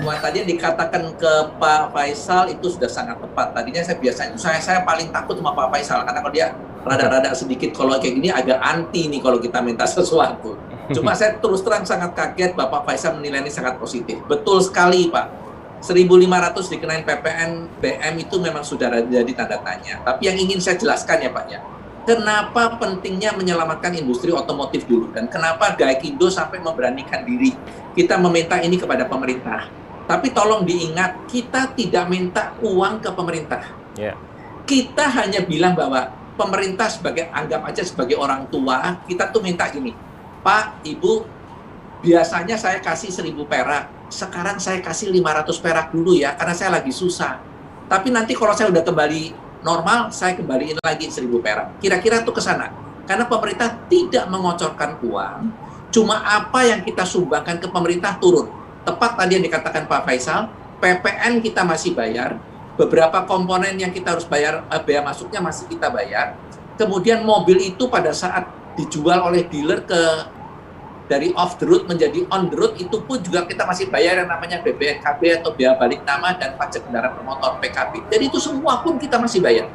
Wah, tadi yang dikatakan ke Pak Faisal itu sudah sangat tepat. Tadinya saya paling takut sama Pak Faisal karena kalau dia rada-rada sedikit kalau kayak gini agak anti nih kalau kita minta sesuatu. Cuma saya terus terang sangat kaget Bapak Faisal menilai ini sangat positif. Betul sekali Pak. 1.500 dikenain PPN BM itu memang sudah jadi tanda tanya. Tapi yang ingin saya jelaskan ya Pak ya, kenapa pentingnya menyelamatkan industri otomotif dulu dan kenapa Gaikindo sampai memberanikan diri kita meminta ini kepada pemerintah. Tapi tolong diingat, kita tidak minta uang ke pemerintah. Yeah. Kita hanya bilang bahwa pemerintah anggap aja sebagai orang tua, kita tuh minta gini, Pak, Ibu, biasanya saya kasih 1.000 perak, sekarang saya kasih 500 perak dulu ya, karena saya lagi susah. Tapi nanti kalau saya udah kembali normal, saya kembaliin lagi 1.000 perak. Kira-kira tuh ke sana. Karena pemerintah tidak mengocorkan uang, cuma apa yang kita sumbangkan ke pemerintah turun. Tepat tadi yang dikatakan Pak Faisal, PPN kita masih bayar, beberapa komponen yang kita harus bayar, bea masuknya masih kita bayar. Kemudian mobil itu pada saat dijual oleh dealer dari off the road menjadi on the road, itu pun juga kita masih bayar yang namanya BPKB atau bea balik nama dan pajak kendaraan bermotor PKB. Jadi itu semua pun kita masih bayar.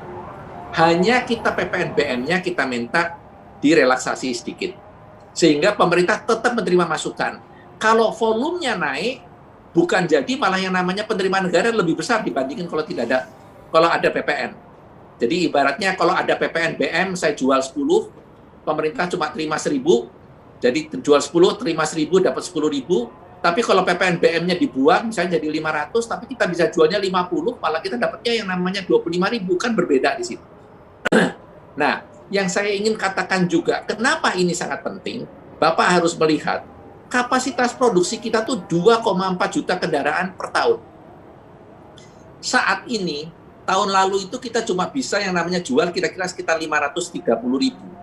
Hanya kita PPN BM-nya kita minta direlaksasi sedikit. Sehingga pemerintah tetap menerima masukan. Kalau volumenya naik, bukan jadi malah yang namanya penerimaan negara lebih besar dibandingkan kalau ada PPN. Jadi ibaratnya kalau ada PPN BM, saya jual 10, pemerintah cuma terima 1.000, jadi jual 10, terima 1.000, dapat 10.000. Tapi kalau PPN BM-nya dibuang, misalnya jadi 500, tapi kita bisa jualnya 50, malah kita dapatnya yang namanya 25.000, kan berbeda di situ. Nah, yang saya ingin katakan juga, kenapa ini sangat penting, Bapak harus melihat, kapasitas produksi kita tuh 2,4 juta kendaraan per tahun. Saat ini, tahun lalu itu kita cuma bisa yang namanya jual kira-kira sekitar 530.000.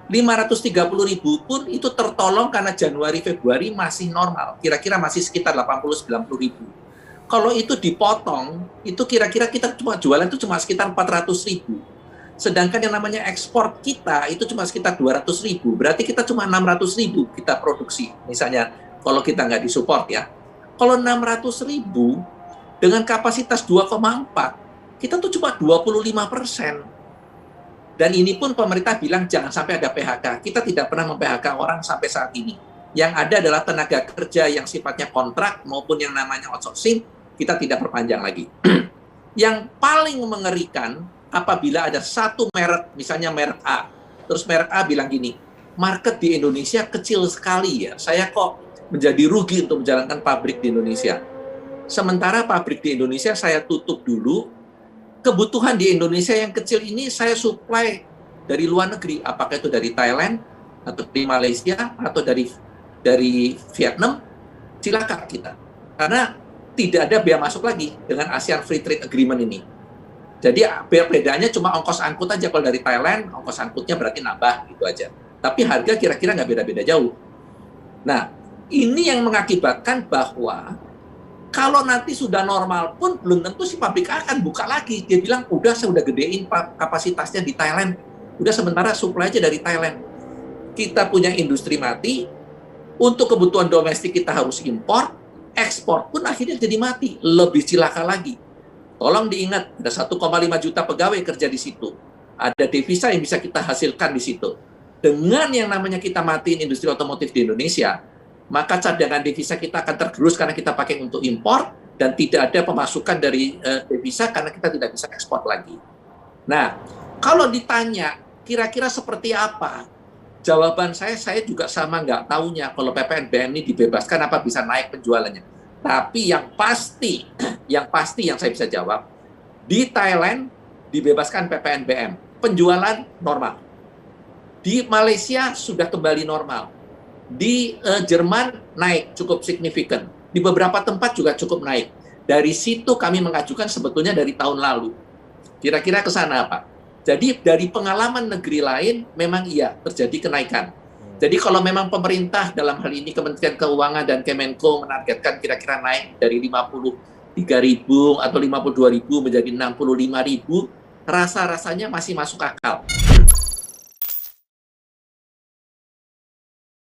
530.000 pun itu tertolong karena Januari, Februari masih normal. Kira-kira masih sekitar 80-90.000. Kalau itu dipotong, itu kira-kira kita cuma jualan itu cuma sekitar 400.000. Sedangkan yang namanya ekspor kita itu cuma sekitar 200.000. Berarti kita cuma 600.000 kita produksi. Misalnya kalau kita nggak disupport ya. Kalau 600.000 dengan kapasitas 2,4, kita tuh cuma 25%. Dan ini pun pemerintah bilang jangan sampai ada PHK. Kita tidak pernah mem-PHK orang sampai saat ini. Yang ada adalah tenaga kerja yang sifatnya kontrak maupun yang namanya outsourcing, kita tidak perpanjang lagi. Yang paling mengerikan, apabila ada satu merek, misalnya merek A, terus merek A bilang gini, market di Indonesia kecil sekali ya, saya kok menjadi rugi untuk menjalankan pabrik di Indonesia. Sementara pabrik di Indonesia saya tutup dulu, kebutuhan di Indonesia yang kecil ini saya supply dari luar negeri, apakah itu dari Thailand, atau dari Malaysia, atau dari Vietnam, silakan kita. Karena tidak ada bea masuk lagi dengan ASEAN Free Trade Agreement ini. Jadi bedanya cuma ongkos angkut aja. Kalau dari Thailand, ongkos angkutnya berarti nambah gitu aja. Tapi harga kira-kira nggak beda-beda jauh. Nah, ini yang mengakibatkan bahwa kalau nanti sudah normal pun belum tentu si pabrik akan buka lagi. Dia bilang, udah saya udah gedein kapasitasnya di Thailand. Udah sementara supply aja dari Thailand. Kita punya industri mati, untuk kebutuhan domestik kita harus impor, ekspor pun akhirnya jadi mati. Lebih cilaka lagi. Tolong diingat, ada 1,5 juta pegawai kerja di situ. Ada devisa yang bisa kita hasilkan di situ. Dengan yang namanya kita matiin industri otomotif di Indonesia, maka cadangan devisa kita akan tergerus karena kita pakai untuk impor dan tidak ada pemasukan dari devisa karena kita tidak bisa ekspor lagi. Nah, kalau ditanya kira-kira seperti apa? Jawaban saya juga sama nggak tahunya kalau PPN BM ini dibebaskan apa bisa naik penjualannya. Tapi yang pasti yang saya bisa jawab, di Thailand dibebaskan PPN BM, penjualan normal. Di Malaysia sudah kembali normal. Di Jerman naik cukup signifikan. Di beberapa tempat juga cukup naik. Dari situ kami mengajukan sebetulnya dari tahun lalu. Kira-kira ke sana, Pak. Jadi dari pengalaman negeri lain memang iya terjadi kenaikan. Jadi kalau memang pemerintah dalam hal ini Kementerian Keuangan dan Kemenko menargetkan kira-kira naik dari 53.000 atau 52.000 menjadi 65.000, rasa-rasanya masih masuk akal.